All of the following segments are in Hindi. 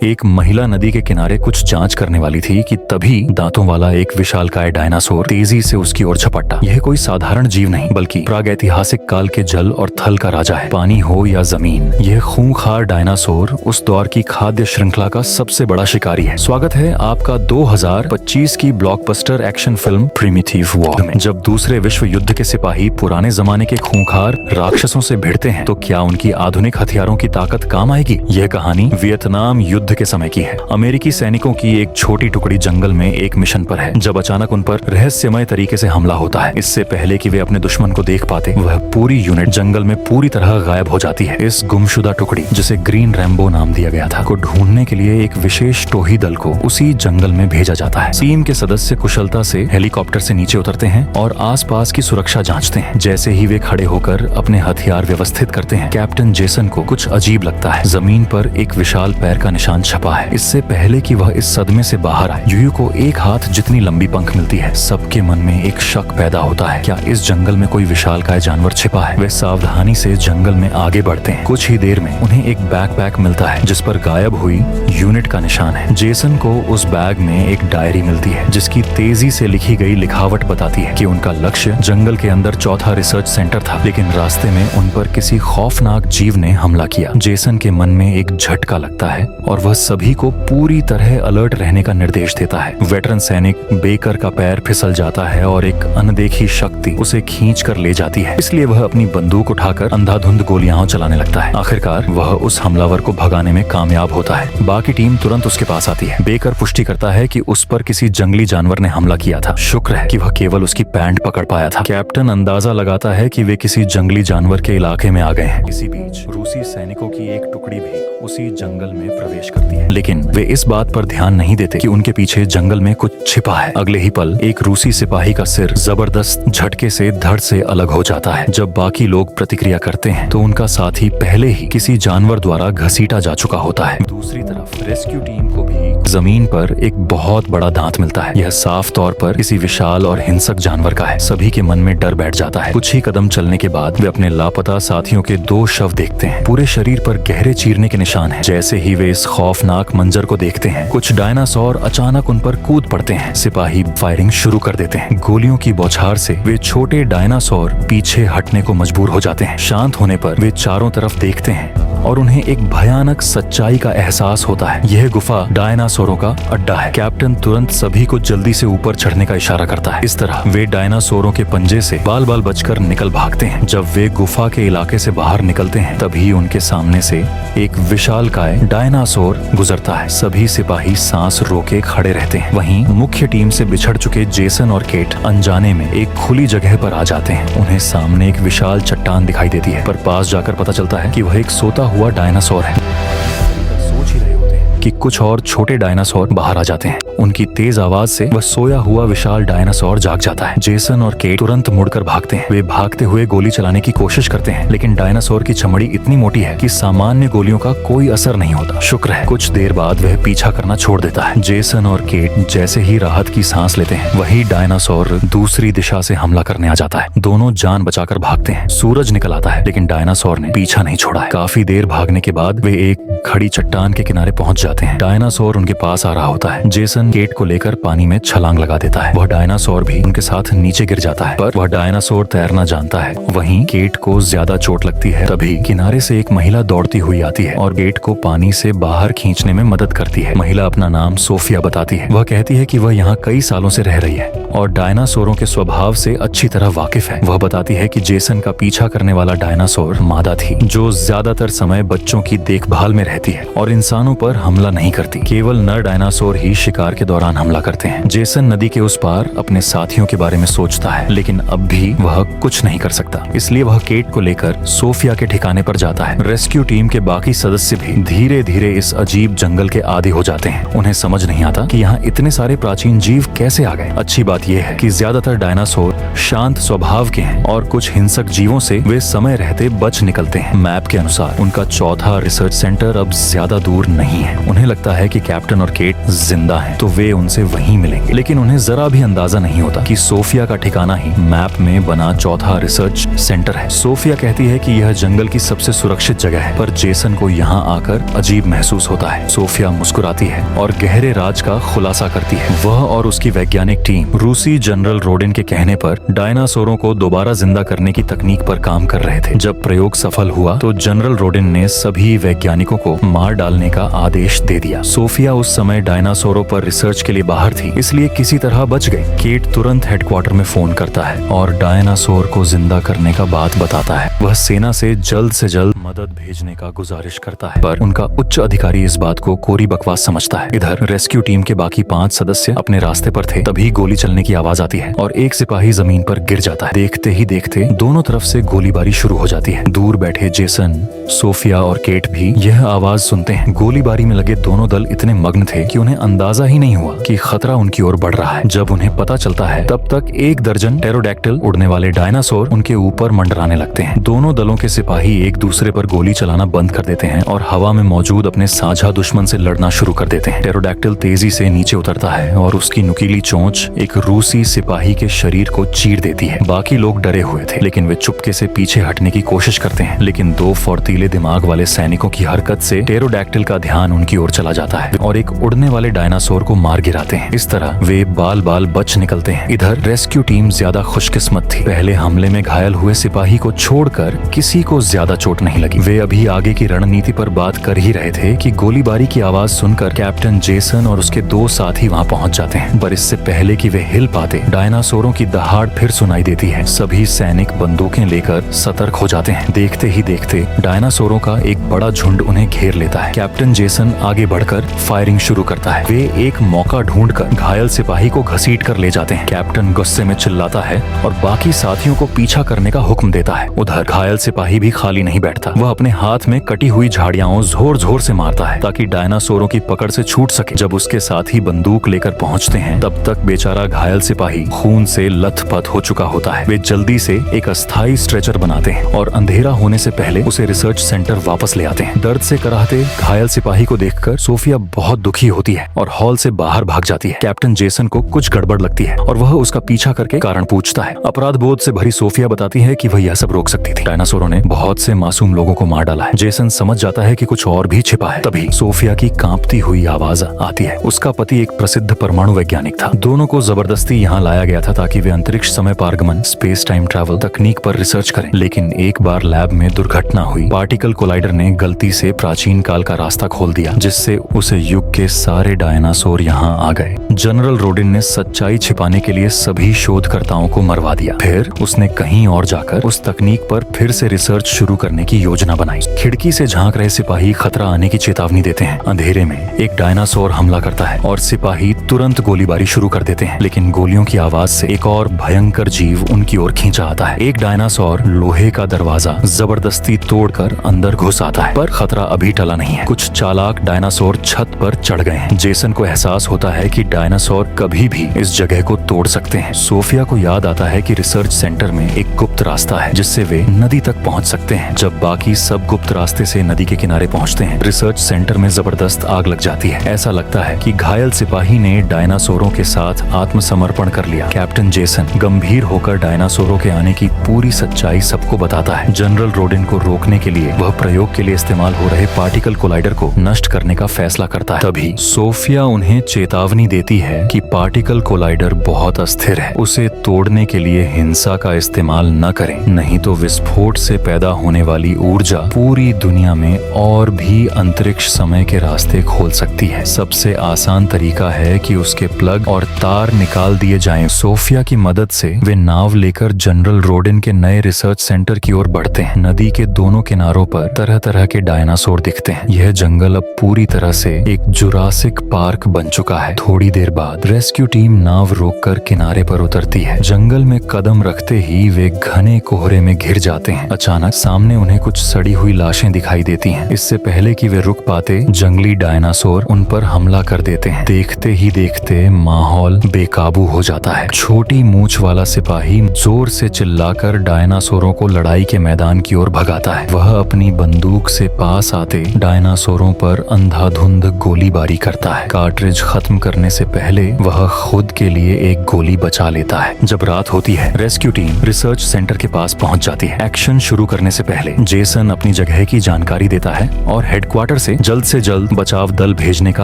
एक महिला नदी के किनारे कुछ जांच करने वाली थी कि तभी दांतों वाला एक विशालकाय डायनासोर तेजी से उसकी ओर झपटा। यह कोई साधारण जीव नहीं बल्कि प्रागैतिहासिक काल के जल और थल का राजा है। पानी हो या जमीन, यह खूंखार डायनासोर उस दौर की खाद्य श्रृंखला का सबसे बड़ा शिकारी है। स्वागत है आपका 2025 की blockbuster action film primitive war में। जब दूसरे विश्व युद्ध के सिपाही पुराने जमाने के खूंखार राक्षसों से भिड़ते हैं तो क्या उनकी आधुनिक हथियारों की ताकत काम आएगी? यह कहानी वियतनाम युद्ध के समय की है। अमेरिकी सैनिकों की एक छोटी टुकड़ी जंगल में एक मिशन पर है जब अचानक उन पर रहस्यमय तरीके से हमला होता है। इससे पहले कि वे अपने दुश्मन को देख पाते, वह पूरी यूनिट जंगल में पूरी तरह गायब हो जाती है। इस गुमशुदा टुकड़ी, जिसे ग्रीन रैम्बो नाम दिया गया था, को ढूंढने के लिए एक विशेष टोही दल को उसी जंगल में भेजा जाता है। टीम के सदस्य कुशलता से हेलीकॉप्टर से नीचे उतरते हैं और आसपास की सुरक्षा जांचते हैं। जैसे ही वे खड़े होकर अपने हथियार व्यवस्थित करते हैं, कैप्टन जेसन को कुछ अजीब लगता है। जमीन पर एक विशाल पैर का निशान छपा है। इससे पहले कि वह इस सदमे से बाहर आए, यूयू को एक हाथ जितनी लंबी पंख मिलती है। सबके मन में एक शक पैदा होता है, क्या इस जंगल में कोई विशालकाय जानवर छिपा है? वे सावधानी से जंगल में आगे बढ़ते हैं। कुछ ही देर में उन्हें एक बैकपैक मिलता है जिस पर गायब हुई यूनिट का निशान है। जेसन को उस बैग में एक डायरी मिलती है जिसकी तेजी से लिखी गई लिखावट बताती है कि उनका लक्ष्य जंगल के अंदर चौथा रिसर्च सेंटर था, लेकिन रास्ते में उन पर किसी खौफनाक जीव ने हमला किया। जेसन के मन में एक झटका लगता है और वह सभी को पूरी तरह अलर्ट रहने का निर्देश देता है। वेटरन सैनिक बेकर का पैर फिसल जाता है और एक अनदेखी शक्ति उसे खींच कर ले जाती है। इसलिए वह अपनी बंदूक उठाकर अंधाधुंध गोलियां चलाने लगता है। आखिरकार वह उस हमलावर को भगाने में कामयाब होता है। बाकी टीम तुरंत उसके पास आती है। बेकर पुष्टि करता है कि उस पर किसी जंगली जानवर ने हमला किया था। शुक्र है कि वह केवल उसकी पैंट पकड़ पाया था। कैप्टन अंदाजा लगाता है कि वे किसी जंगली जानवर के इलाके में आ गए हैं। इसी बीच रूसी सैनिकों की एक टुकड़ी भी उसी जंगल में प्रवेश करती है, लेकिन वे इस बात पर ध्यान नहीं देते कि उनके पीछे जंगल में कुछ छिपा है। अगले ही पल एक रूसी सिपाही का सिर जबरदस्त झटके से धड़ से अलग हो जाता है। जब बाकी लोग प्रतिक्रिया करते हैं तो उनका साथी पहले ही किसी जानवर द्वारा घसीटा जा चुका होता है। दूसरी तरफ रेस्क्यू टीम को भी जमीन पर एक बहुत बड़ा दांत मिलता है। यह साफ तौर पर किसी विशाल और हिंसक जानवर का है। सभी के मन में डर बैठ जाता है। कुछ ही कदम चलने के बाद वे अपने लापता साथियों के 2 शव देखते हैं। पूरे शरीर पर गहरे चीरने के निशान हैं। जैसे ही वे इस खौफनाक मंजर को देखते हैं, कुछ डायनासोर अचानक उन पर कूद पड़ते हैं। सिपाही फायरिंग शुरू कर देते हैं। गोलियों की बौछार से वे छोटे डायनासोर पीछे हटने को मजबूर हो जाते हैं। शांत होने पर वे चारों तरफ देखते हैं और उन्हें एक भयानक सच्चाई का एहसास होता है। यह गुफा डायनासोरों का अड्डा है। कैप्टन तुरंत सभी को जल्दी से ऊपर चढ़ने का इशारा करता है। इस तरह वे डायनासोरों के पंजे से बाल बाल बचकर निकल भागते हैं। जब वे गुफा के इलाके से बाहर निकलते हैं, तभी उनके सामने से एक विशालकाय डायनासोर गुजरता है। सभी सिपाही सांस रोके खड़े रहते हैं। वहीं मुख्य टीम से बिछड़ चुके जेसन और केट अनजाने में एक खुली जगह पर आ जाते हैं। उन्हें सामने एक विशाल चट्टान दिखाई देती है, पर पास जाकर पता चलता है कि वह एक सोता हुआ डायनासोर है। सोच ही रहे होते हैं कि कुछ और छोटे डायनासोर बाहर आ जाते हैं। उनकी तेज आवाज से वह सोया हुआ विशाल डायनासोर जाग जाता है। जेसन और केट तुरंत मुड़कर भागते हैं। वे भागते हुए गोली चलाने की कोशिश करते हैं, लेकिन डायनासोर की चमड़ी इतनी मोटी है कि सामान्य गोलियों का कोई असर नहीं होता। शुक्र है कुछ देर बाद वह पीछा करना छोड़ देता है। जेसन और केट जैसे ही राहत की सांस लेते हैं, वही डायनासोर दूसरी दिशा से हमला करने आ जाता है। दोनों जान बचाकर भागते हैं। सूरज निकल आता है, लेकिन डायनासोर ने पीछा नहीं छोड़ा है। काफी देर भागने के बाद वे एक खड़ी चट्टान के किनारे पहुंच जाते हैं। डायनासोर उनके पास आ रहा होता है। जेसन केट को लेकर पानी में छलांग लगा देता है। वह डायनासोर भी उनके साथ नीचे गिर जाता है, पर वह डायनासोर तैरना जानता है। वहीं केट को ज्यादा चोट लगती है। तभी किनारे से एक महिला दौड़ती हुई आती है और केट को पानी से बाहर खींचने में मदद करती है। महिला अपना नाम सोफिया बताती है। वह कहती है कि वह यहाँ कई सालों से रह रही है और डायनासोरों के स्वभाव से अच्छी तरह वाकिफ है। वह बताती है कि जेसन का पीछा करने वाला डायनासोर मादा थी, जो ज्यादातर समय बच्चों की देखभाल में रहती है और इंसानों पर हमला नहीं करती। केवल नर डायनासोर ही शिकार के दौरान हमला करते हैं। जेसन नदी के उस पार अपने साथियों के बारे में सोचता है, लेकिन अब भी वह कुछ नहीं कर सकता। इसलिए वह केट को लेकर सोफिया के ठिकाने पर जाता है। रेस्क्यू टीम के बाकी सदस्य भी धीरे धीरे इस अजीब जंगल के आदी हो जाते हैं। उन्हें समझ नहीं आता कि यहाँ इतने सारे प्राचीन जीव कैसे आ गए। अच्छी बात बात यह है कि ज्यादातर डायनासोर शांत स्वभाव के हैं और कुछ हिंसक जीवों से वे समय रहते बच निकलते हैं। मैप के अनुसार उनका चौथा रिसर्च सेंटर अब ज्यादा दूर नहीं है। उन्हें लगता है कि कैप्टन और केट जिंदा हैं, तो वे उनसे वहीं मिलेंगे, लेकिन उन्हें जरा भी अंदाजा नहीं होता कि सोफिया का ठिकाना ही मैप में बना चौथा रिसर्च सेंटर है। सोफिया कहती है कि यह जंगल की सबसे सुरक्षित जगह है, पर जेसन को यहाँ आकर अजीब महसूस होता है। सोफिया मुस्कुराती है और गहरे राज का खुलासा करती है। वह और उसकी वैज्ञानिक टीम रूसी जनरल रोडिन के कहने पर डायनासोरों को दोबारा जिंदा करने की तकनीक पर काम कर रहे थे। जब प्रयोग सफल हुआ तो जनरल रोडिन ने सभी वैज्ञानिकों को मार डालने का आदेश दे दिया। सोफिया उस समय डायनासोरों पर रिसर्च के लिए बाहर थी, इसलिए किसी तरह बच गई। केट तुरंत हेडक्वार्टर में फोन करता है और डायनासोर को जिंदा करने का बात बताता है। वह सेना से जल्द मदद भेजने का गुजारिश करता है, पर उनका उच्च अधिकारी इस बात को कोरी बकवास समझता है। इधर रेस्क्यू टीम के बाकी 5 सदस्य अपने रास्ते पर थे, तभी गोली चलने की आवाज आती है और एक सिपाही जमीन पर गिर जाता है। देखते ही देखते दोनों तरफ से गोलीबारी शुरू हो जाती है। दूर बैठे जेसन, सोफिया और केट भी यह आवाज सुनते हैं। गोलीबारी में लगे दोनों दल इतने मग्न थे कि उन्हें अंदाजा ही नहीं हुआ कि खतरा उनकी ओर बढ़ रहा है। जब उन्हें पता चलता है तब तक 1 दर्जन टेरोडैक्टिल उड़ने वाले डायनासोर उनके ऊपर मंडराने लगते हैं। दोनों दलों के सिपाही एक दूसरे पर गोली चलाना बंद कर देते हैं और हवा में मौजूद अपने साझा दुश्मन से लड़ना शुरू कर देते हैं। टेरोडैक्टिल तेजी से नीचे उतरता है और उसकी नुकीली चोंच एक रूसी सिपाही के शरीर को चीर देती है। बाकी लोग डरे हुए थे, लेकिन वे चुपके से पीछे हटने की कोशिश करते हैं, लेकिन 2 फुर्तीले दिमाग वाले सैनिकों की हरकत से टेरोडैक्टिल का ध्यान उनकी ओर चला जाता है और एक उड़ने वाले डायनासोर को मार गिराते हैं। इस तरह वे बाल बाल बच निकलते हैं। इधर रेस्क्यू टीम ज्यादा खुशकिस्मत थी। पहले हमले में घायल हुए सिपाही को छोड़कर किसी को ज्यादा चोट नहीं लगी। वे अभी आगे की रणनीति पर बात कर ही रहे थे कि गोलीबारी की आवाज सुनकर कैप्टन जेसन और उसके 2 साथी वहां पहुंच जाते हैं। पर इससे पहले कि वे हिल पाते, डायनासोरों की दहाड़ फिर सुनाई देती है। सभी सैनिक बंदूकें लेकर सतर्क हो जाते हैं। देखते ही देखते डायनासोरों का एक बड़ा झुंड उन्हें घेर लेता है। कैप्टन जेसन आगे बढ़कर फायरिंग शुरू करता है। वे एक मौका ढूंढकर घायल सिपाही को घसीट कर ले जाते हैं। कैप्टन गुस्से में चिल्लाता है और बाकी साथियों को पीछा करने का हुक्म देता है। उधर घायल सिपाही भी खाली नहीं बैठता। वह अपने हाथ में कटी हुई झाड़ियां जोर जोर से मारता है ताकि डायनासोरों की पकड़ से छूट सके। जब उसके साथी बंदूक लेकर पहुंचते हैं तब तक बेचारा घायल सिपाही खून से लथपथ हो चुका होता है। वे जल्दी से एक अस्थायी स्ट्रेचर बनाते हैं और अंधेरा होने से पहले उसे रिसर्च सेंटर वापस ले आते हैं। दर्द से कराहते घायल सिपाही को देखकर सोफिया बहुत दुखी होती है और हॉल से बाहर भाग जाती है। कैप्टन जेसन को कुछ गड़बड़ लगती है और वह उसका पीछा करके कारण पूछता है। अपराध बोध से भरी सोफिया बताती है कि वह यह सब रोक सकती थी। डायनासोरों ने बहुत से मासूम लोगों को मार डाला है। जेसन समझ जाता है कि कुछ और भी छिपा है। तभी सोफिया की कांपती हुई आवाज आती है। उसका पति एक प्रसिद्ध परमाणु वैज्ञानिक था। दोनों को जबरदस्ती यहाँ लाया गया था ताकि वे अंतरिक्ष समय पारगमन, स्पेस टाइम ट्रैवल तकनीक पर रिसर्च करें। लेकिन एक बार लैब में दुर्घटना हुई। पार्टिकल कोलाइडर ने गलती से प्राचीन काल का रास्ता खोल दिया, जिससे उस युग के सारे डायनासोर यहाँ आ गए। जनरल रोडिन ने सच्चाई छिपाने के लिए सभी शोधकर्ताओं को मरवा दिया। फिर उसने कहीं और जाकर उस तकनीक पर फिर से रिसर्च शुरू करने की योजना बनाई। खिड़की से झांक रहे सिपाही खतरा आने की चेतावनी देते हैं। अंधेरे में एक डायनासोर हमला करता है और सिपाही तुरंत गोलीबारी शुरू कर देते हैं, लेकिन गोलियों की आवाज से एक और भयंकर जीव उनकी ओर खींचा आता है। एक डायनासोर लोहे का दरवाजा जबरदस्ती तोड़कर अंदर घुस आता है, पर खतरा अभी टला नहीं है। कुछ चालाक डायनासोर छत पर चढ़ गए हैं। जेसन को एहसास होता है कि डायनासोर कभी भी इस जगह को तोड़ सकते हैं। सोफिया को याद आता है कि रिसर्च सेंटर में एक गुप्त रास्ता है जिससे वे नदी तक पहुंच सकते हैं। जब बाकी सब गुप्त रास्ते से नदी के किनारे पहुंचते हैं, रिसर्च सेंटर में जबरदस्त आग लग जाती है। ऐसा लगता है कि घायल सिपाही ने डायनासोरों के साथ आत्मसमर्पण कर लिया। कैप्टन जेसन गंभीर होकर डायनासोरों के आने की पूरी सच्चाई सबको बताता है। जनरल रोडिन को रोकने के लिए वह प्रयोग के लिए इस्तेमाल हो रहे पार्टिकल कोलाइडर को नष्ट करने का फैसला करता है। तभी सोफिया उन्हें चेतावनी देती है कि पार्टिकल कोलाइडर बहुत अस्थिर है, उसे तोड़ने के लिए हिंसा का इस्तेमाल न करें, नहीं तो विस्फोट से पैदा होने वाली ऊर्जा पूरी दुनिया में और भी अंतरिक्ष समय के रास्ते खोल सकती है। सबसे आसान तरीका है कि उसके प्लग और तार निकाल दिए जाएं। सोफिया की मदद से वे नाव लेकर जनरल रोडिन के नए रिसर्च सेंटर की ओर बढ़ते हैं। नदी के दोनों किनारों पर तरह तरह के डायनासोर दिखते हैं। यह जंगल अब पूरी तरह से एक जुरासिक पार्क बन चुका है। थोड़ी देर बाद रेस्क्यू टीम नाव रोककर किनारे पर उतरती है। जंगल में कदम रखते ही वे घने कोहरे में घिर जाते हैं। अचानक सामने उन्हें कुछ सड़ी हुई लाशें दिखाई देती हैं। इससे पहले कि वे रुक पाते, जंगली डायनासोर उन पर हमला कर देते हैं। देखते ही देखते माहौल बेकाबू बेकाबू हो जाता है। छोटी मूंछ वाला सिपाही जोर से चिल्लाकर डायनासोरों को लड़ाई के मैदान की ओर भगाता है। वह अपनी बंदूक से पास आते डायनासोरों पर अंधाधुंध गोलीबारी करता है। कार्ट्रिज खत्म करने से पहले वह खुद के लिए एक गोली बचा लेता है। जब रात होती है, रेस्क्यू टीम रिसर्च सेंटर के पास पहुंच जाती है। एक्शन शुरू करने से पहले जेसन अपनी जगह की जानकारी देता है और हेडक्वार्टर से जल्द बचाव दल भेजने का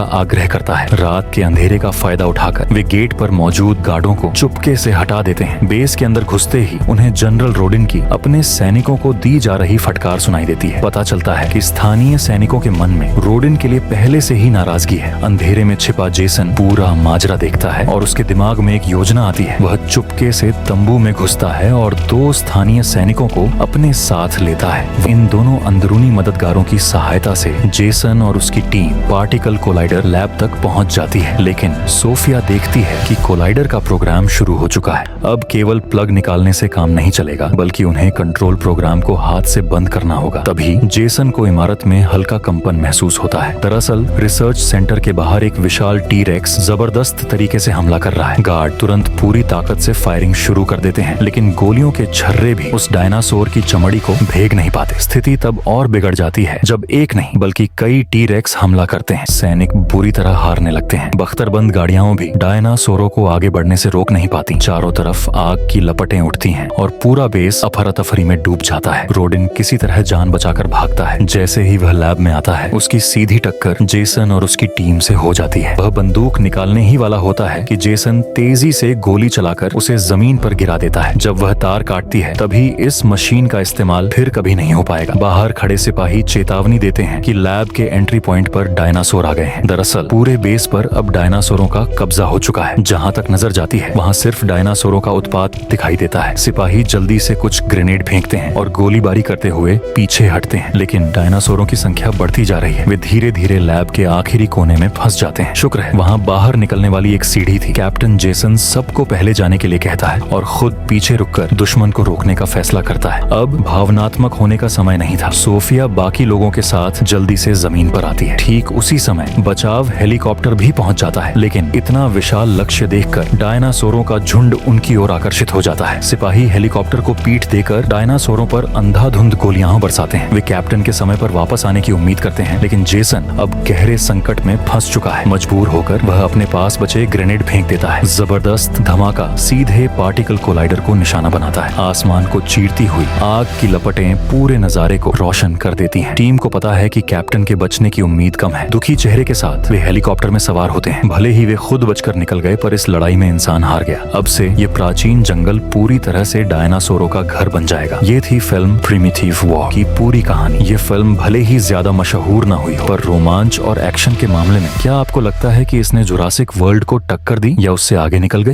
आग्रह करता है। रात के अंधेरे का फायदा उठाकर वे गेट पर मौजूद गार्डों को चुपके से हटा देते हैं। बेस के अंदर घुसते ही उन्हें जनरल रोडिन की अपने सैनिकों को दी जा रही फटकार सुनाई देती है। पता चलता है कि स्थानीय सैनिकों के मन में रोडिन के लिए पहले से ही नाराजगी है। अंधेरे में छिपा जेसन पूरा माजरा देखता है और उसके दिमाग में एक योजना आती है। वह चुपके से तंबू में घुसता है और 2 स्थानीय सैनिकों को अपने साथ लेता है। इन दोनों अंदरूनी मददगारों की सहायता से जेसन और उसकी टीम पार्टिकल कोलाइडर लैब तक पहुंच जाती है, लेकिन सोफिया देखती है कि कोलाइडर का प्रोग्राम शुरू हो चुका है। अब केवल प्लग निकालने से काम नहीं चलेगा, बल्कि उन्हें कंट्रोल प्रोग्राम को हाथ से बंद करना होगा। तभी जेसन को इमारत में हल्का कंपन महसूस होता है। दरअसल रिसर्च सेंटर के बाहर एक विशाल टी-रेक्स जबरदस्त तरीके से हमला कर रहा है। गार्ड तुरंत पूरी ताकत से फायरिंग शुरू कर देते हैं, लेकिन गोलियों के छर्रे भी उस डायनासोर की चमड़ी को भेद नहीं पाते। स्थिति तब और बिगड़ जाती है जब एक नहीं बल्कि कई टी-रेक्स हमला करते हैं। सैनिक बुरी तरह हारने लगते हैं। बख्तरबंद गाड़ियां भी डायनासोरों को आगे बढ़ने से रोक नहीं पाती। चारों तरफ आग की लपटें उठती हैं और पूरा बेस अफरा-तफरी में डूब जाता है। रोडिन किसी तरह जान बचाकर भागता है। जैसे ही वह लैब में आता है, उसकी सीधी टक्कर जेसन और उसकी टीम से हो जाती है। वह बंदूक निकालने ही वाला होता है कि जेसन तेजी से गोली चलाकर उसे जमीन पर गिरा देता है। जब वह तार काटती है, तभी इस मशीन का इस्तेमाल फिर कभी नहीं हो पाएगा। बाहर खड़े सिपाही चेतावनी देते हैं कि लैब के एंट्री पॉइंट पर डायनासोर आ गए हैं। दरअसल पूरे बेस पर अब डायनासोरों का कब्जा हो चुका है। जहां तक नजर जाती है, वहां सिर्फ डायनासोरों का उत्पात दिखाई देता है। सिपाही जल्दी से कुछ ग्रेनेड फेंकते हैं और गोलीबारी करते हुए पीछे हटते हैं, लेकिन डायनासोरों की संख्या बढ़ती जा रही है। वे धीरे धीरे लैब के आखिरी कोने में फंस जाते हैं। शुक्र है वहां बाहर निकलने वाली एक सीढ़ी थी। कैप्टन जेसन सबको पहले जाने के लिए कहता है और खुद पीछे रुककर दुश्मन को रोकने का फैसला करता है। अब भावनात्मक होने का समय नहीं था। सोफिया बाकी लोगों के साथ जल्दी से जमीन पर आती है। ठीक उसी समय बचाव हेलीकॉप्टर भी पहुंच जाता है, लेकिन इतना विशाल लक्ष्य देखकर डायनासोरों का झुंड उनकी ओर आकर्षित हो जाता है। सिपाही हेलीकॉप्टर को पीठ देकर डायनासोरों पर अंधाधुंध गोलियां बरसाते हैं। वे कैप्टन के समय पर वापस आने की उम्मीद करते हैं, लेकिन जेसन अब गहरे संकट में फंस चुका है। मजबूर होकर वह अपने पास बचे ग्रेनेड फेंक देता है। जबरदस्त धमाका सीधे पार्टिकल कोलाइडर को निशाना बनाता है। आसमान को चीरती हुई आग की लपटें पूरे नजारे को रोशन कर देती हैं। टीम को पता है कि कैप्टन के बचने की उम्मीद कम है। दुखी चेहरे के साथ वे हेलीकॉप्टर में सवार होते हैं। भले ही वे खुद बचकर निकल गए, पर इस लड़ाई में इंसान हार गया। अब से ये प्राचीन जंगल पूरी तरह से डायनासोरों का घर बन जाएगा। ये थी फिल्म प्रिमिटिव वॉर की पूरी कहानी। ये फिल्म भले ही ज्यादा मशहूर न हुई, पर रोमांच और एक्शन के मामले में क्या आपको लगता है कि इसने जुरासिक वर्ल्ड को टक्कर दी या उससे आगे निकल गई?